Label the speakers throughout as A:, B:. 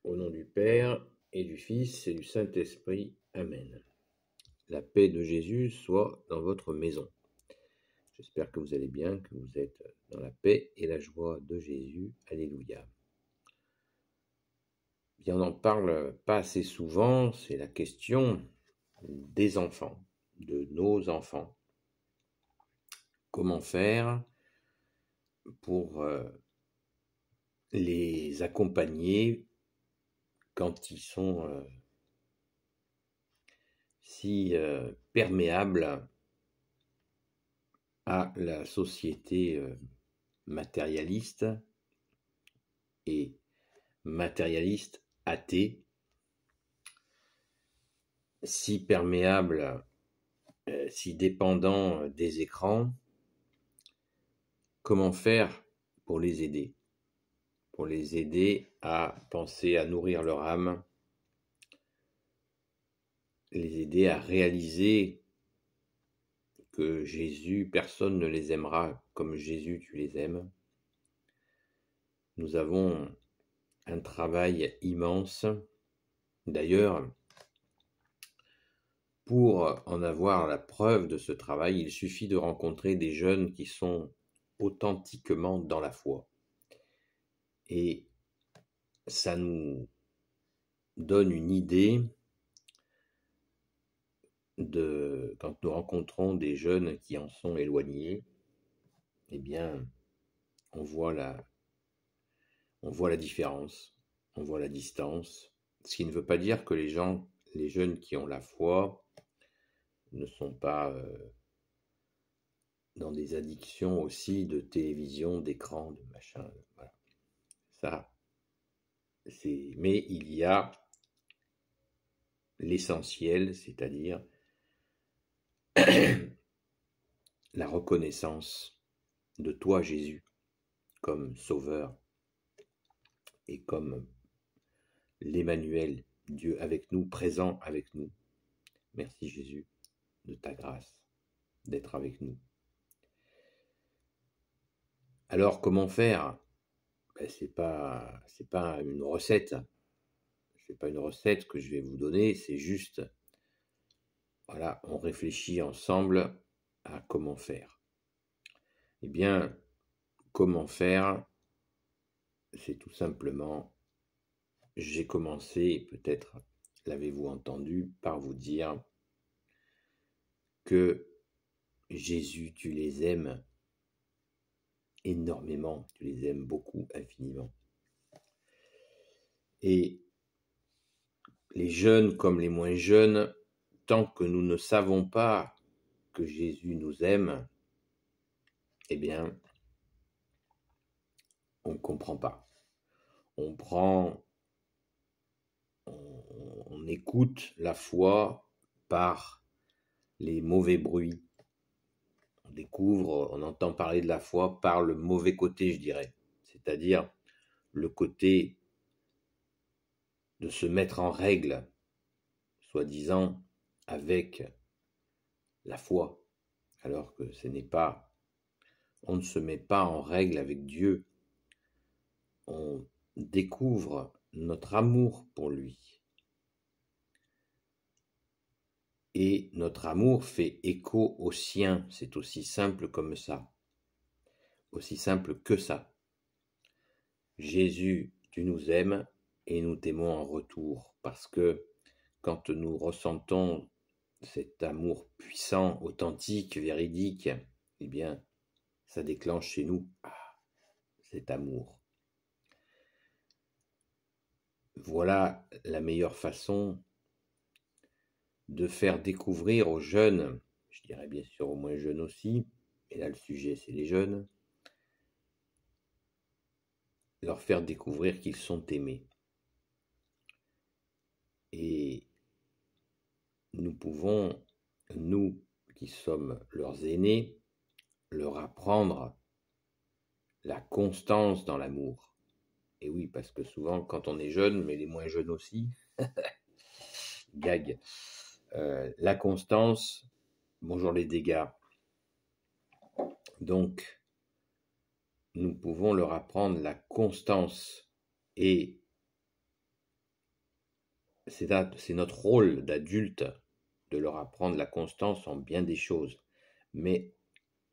A: Au nom du Père, et du Fils, et du Saint-Esprit. Amen. La paix de Jésus soit dans votre maison. J'espère que vous allez bien, que vous êtes dans la paix et la joie de Jésus. Alléluia. Bien, on n'en parle pas assez souvent, c'est la question des enfants, de nos enfants. Comment faire pour les accompagner quand ils sont si perméables à la société matérialiste et matérialiste athée, si perméable, si dépendant des écrans. Comment faire pour les aider? Pour les aider à penser à nourrir leur âme, les aider à réaliser que Jésus, personne ne les aimera comme Jésus tu les aimes. Nous avons un travail immense. D'ailleurs, pour en avoir la preuve de ce travail, il suffit de rencontrer des jeunes qui sont authentiquement dans la foi. Et ça nous donne une idée de quand nous rencontrons des jeunes qui en sont éloignés, eh bien, on voit la différence, on voit la distance. Ce qui ne veut pas dire que les jeunes qui ont la foi ne sont pas dans des addictions aussi de télévision, d'écran, de machin. Voilà. Ça, mais il y a l'essentiel, c'est-à-dire la reconnaissance de toi, Jésus, comme Sauveur et comme l'Emmanuel, Dieu avec nous, présent avec nous. Merci Jésus de ta grâce, d'être avec nous. Alors comment faire? C'est pas une recette. C'est pas une recette que je vais vous donner, c'est juste, voilà, on réfléchit ensemble à comment faire. Eh bien, comment faire? C'est tout simplement, j'ai commencé, peut-être l'avez-vous entendu, par vous dire que Jésus, tu les aimes énormément, tu les aimes beaucoup, infiniment. Et les jeunes comme les moins jeunes, tant que nous ne savons pas que Jésus nous aime, eh bien, on ne comprend pas. On écoute la foi par les mauvais bruits. On entend parler de la foi par le mauvais côté, je dirais. C'est-à-dire le côté de se mettre en règle, soi-disant, avec la foi. Alors que ce n'est pas, on ne se met pas en règle avec Dieu. On découvre notre amour pour lui. Et notre amour fait écho au sien. C'est aussi simple comme ça. Aussi simple que ça. Jésus, tu nous aimes et nous t'aimons en retour. Parce que quand nous ressentons cet amour puissant, authentique, véridique, eh bien, ça déclenche chez nous cet amour. Voilà la meilleure façon de faire découvrir aux jeunes, je dirais bien sûr aux moins jeunes aussi, et là le sujet c'est les jeunes, leur faire découvrir qu'ils sont aimés. Et nous pouvons, nous qui sommes leurs aînés, leur apprendre la constance dans l'amour. Et oui, parce que souvent quand on est jeune, mais les moins jeunes aussi, gag, la constance, bonjour les dégâts. Donc, nous pouvons leur apprendre la constance et c'est notre rôle d'adulte de leur apprendre la constance en bien des choses. Mais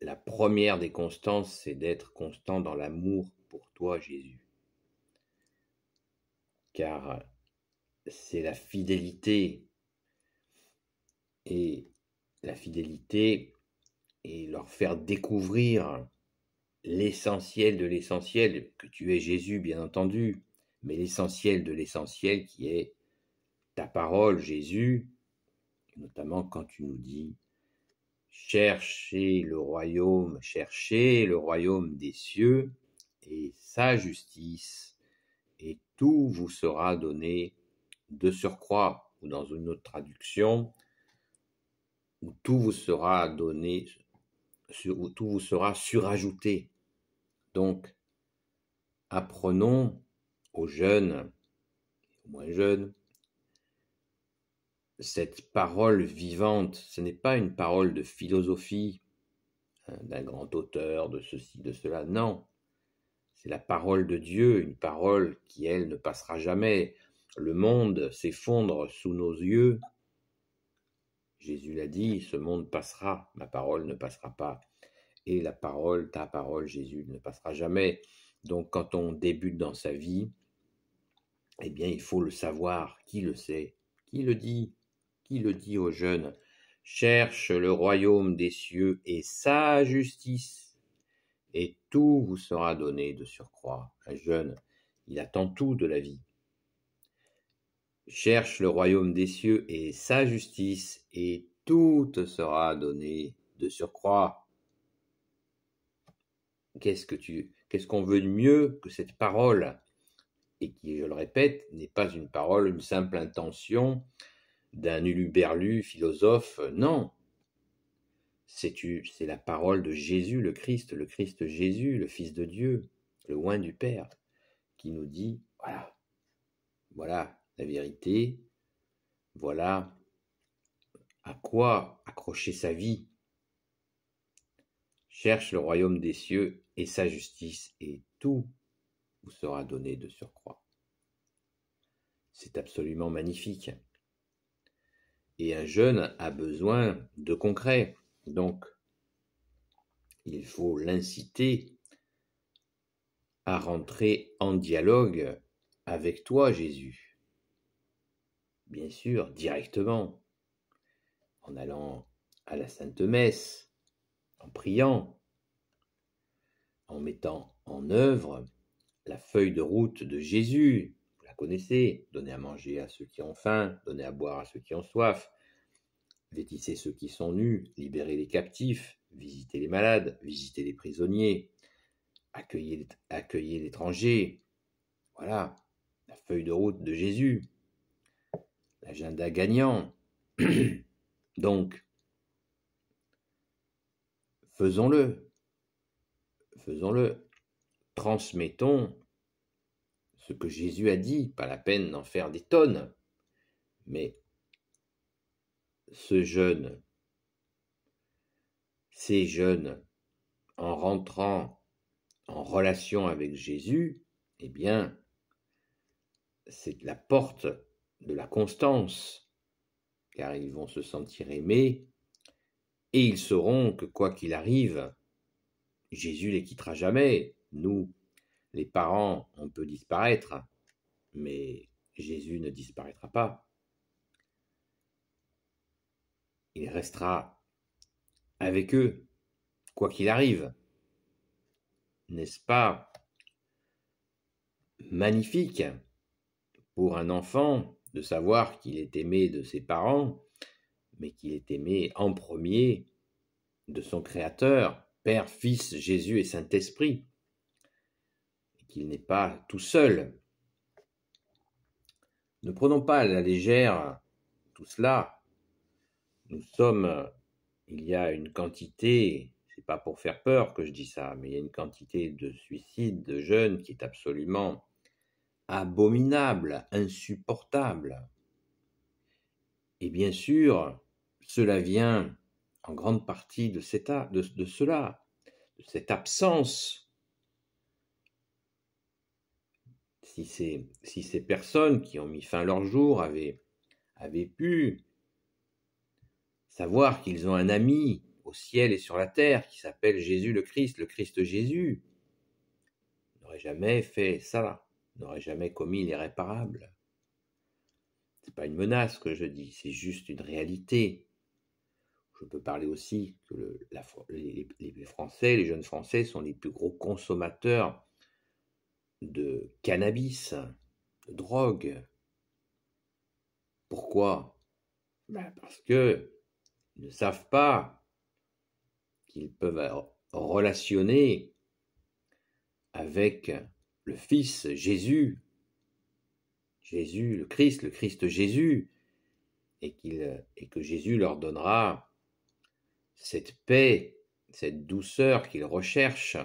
A: la première des constances, c'est d'être constant dans l'amour pour toi, Jésus. Car c'est la fidélité. Et la fidélité, et leur faire découvrir l'essentiel de l'essentiel, que tu es Jésus, bien entendu, mais l'essentiel de l'essentiel qui est ta parole, Jésus, notamment quand tu nous dis cherchez le royaume des cieux et sa justice, et tout vous sera donné de surcroît, ou dans une autre traduction, où tout vous sera donné, où tout vous sera surajouté. Donc, apprenons aux jeunes, aux moins jeunes, cette parole vivante. Ce n'est pas une parole de philosophie, d'un grand auteur, de ceci, de cela. Non, c'est la parole de Dieu, une parole qui, elle, ne passera jamais. Le monde s'effondre sous nos yeux. Jésus l'a dit, ce monde passera, ma parole ne passera pas. Et la parole, ta parole, Jésus, ne passera jamais. Donc, quand on débute dans sa vie, eh bien, il faut le savoir. Qui le sait? Qui le dit? Qui le dit aux jeunes? Cherche le royaume des cieux et sa justice, et tout vous sera donné de surcroît. Un jeune, il attend tout de la vie. Cherche le royaume des cieux et sa justice, et tout te sera donné de surcroît. Qu'est-ce qu'on veut de mieux que cette parole? Et qui, je le répète, n'est pas une parole, une simple intention d'un huluberlu philosophe. Non, c'est la parole de Jésus, le Christ Jésus, le Fils de Dieu, le oint du Père, qui nous dit, voilà la vérité, voilà à quoi accrocher sa vie. Cherche le royaume des cieux et sa justice, et tout vous sera donné de surcroît. C'est absolument magnifique. Et un jeune a besoin de concret. Donc, il faut l'inciter à rentrer en dialogue avec toi, Jésus. Bien sûr, directement, en allant à la Sainte Messe, en priant, en mettant en œuvre la feuille de route de Jésus. Vous la connaissez, donner à manger à ceux qui ont faim, donner à boire à ceux qui ont soif, vêtissez ceux qui sont nus, libérez les captifs, visitez les malades, visitez les prisonniers, accueillez l'étranger. Voilà, la feuille de route de Jésus, l'agenda gagnant. Donc, faisons-le, transmettons ce que Jésus a dit, pas la peine d'en faire des tonnes, mais ces jeunes, en rentrant en relation avec Jésus, eh bien, c'est la porte de la constance, car ils vont se sentir aimés, et ils sauront que quoi qu'il arrive, Jésus les quittera jamais. Nous, les parents, on peut disparaître, mais Jésus ne disparaîtra pas. Il restera avec eux, quoi qu'il arrive. N'est-ce pas magnifique pour un enfant de savoir qu'il est aimé de ses parents, mais qu'il est aimé en premier de son Créateur, Père, Fils, Jésus et Saint-Esprit, et qu'il n'est pas tout seul. Ne prenons pas à la légère tout cela. Il y a une quantité, c'est pas pour faire peur que je dis ça, mais il y a une quantité de suicides de jeunes qui est absolument abominable, insupportable. Et bien sûr, cela vient en grande partie de cela, de cette absence. Si ces personnes qui ont mis fin à leur jour avaient avaient pu savoir qu'ils ont un ami au ciel et sur la terre qui s'appelle Jésus le Christ Jésus, n'auraient jamais fait ça, n'auraient jamais commis l'irréparable. Ce n'est pas une menace que je dis, c'est juste une réalité. Je peux parler aussi que les Français, les jeunes Français sont les plus gros consommateurs de cannabis, de drogue. Pourquoi? Parce qu'ils ne savent pas qu'ils peuvent relationner avec le Fils Jésus, Jésus le Christ Jésus, et que Jésus leur donnera cette paix, cette douceur qu'ils recherchent,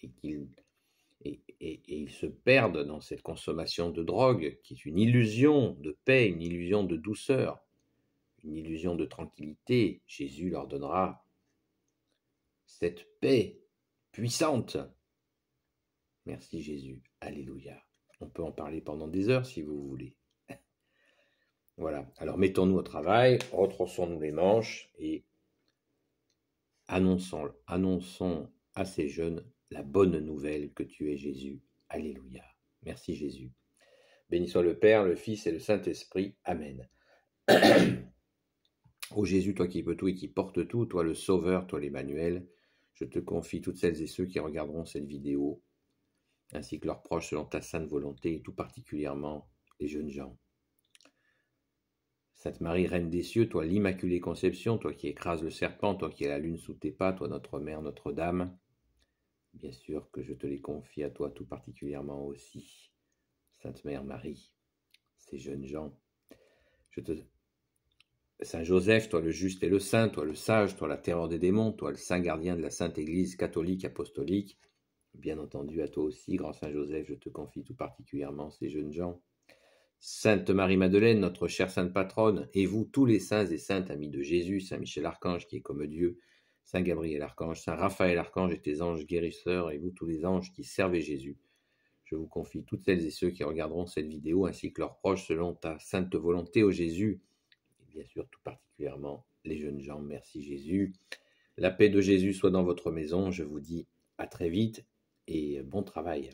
A: et ils se perdent dans cette consommation de drogue qui est une illusion de paix, une illusion de douceur, une illusion de tranquillité. Jésus leur donnera cette paix puissante. Merci Jésus, alléluia. On peut en parler pendant des heures si vous voulez. Voilà, alors mettons-nous au travail, retroussons-nous les manches et annonçons à ces jeunes la bonne nouvelle que tu es Jésus. Alléluia. Merci Jésus. Béni soit le Père, le Fils et le Saint-Esprit. Amen. Ô Jésus, toi qui peux tout et qui portes tout, toi le Sauveur, toi l'Emmanuel, je te confie toutes celles et ceux qui regarderont cette vidéo, ainsi que leurs proches selon ta sainte volonté, et tout particulièrement les jeunes gens. Sainte Marie, Reine des cieux, toi l'Immaculée Conception, toi qui écrases le serpent, toi qui as la lune sous tes pas, toi notre Mère, Notre-Dame, bien sûr que je te les confie à toi tout particulièrement aussi. Sainte Mère Marie, ces jeunes gens, Saint Joseph, toi le juste et le saint, toi le sage, toi la terreur des démons, toi le saint gardien de la Sainte Église catholique apostolique, bien entendu à toi aussi, grand Saint Joseph, je te confie tout particulièrement ces jeunes gens. Sainte Marie-Madeleine, notre chère sainte patronne, et vous tous les saints et saintes amis de Jésus, Saint Michel Archange qui est comme Dieu, Saint Gabriel Archange, Saint Raphaël Archange et tes anges guérisseurs, et vous tous les anges qui servez Jésus. Je vous confie toutes celles et ceux qui regarderont cette vidéo, ainsi que leurs proches selon ta sainte volonté, ô Jésus, et bien sûr tout particulièrement les jeunes gens. Merci Jésus. La paix de Jésus soit dans votre maison. Je vous dis à très vite et bon travail.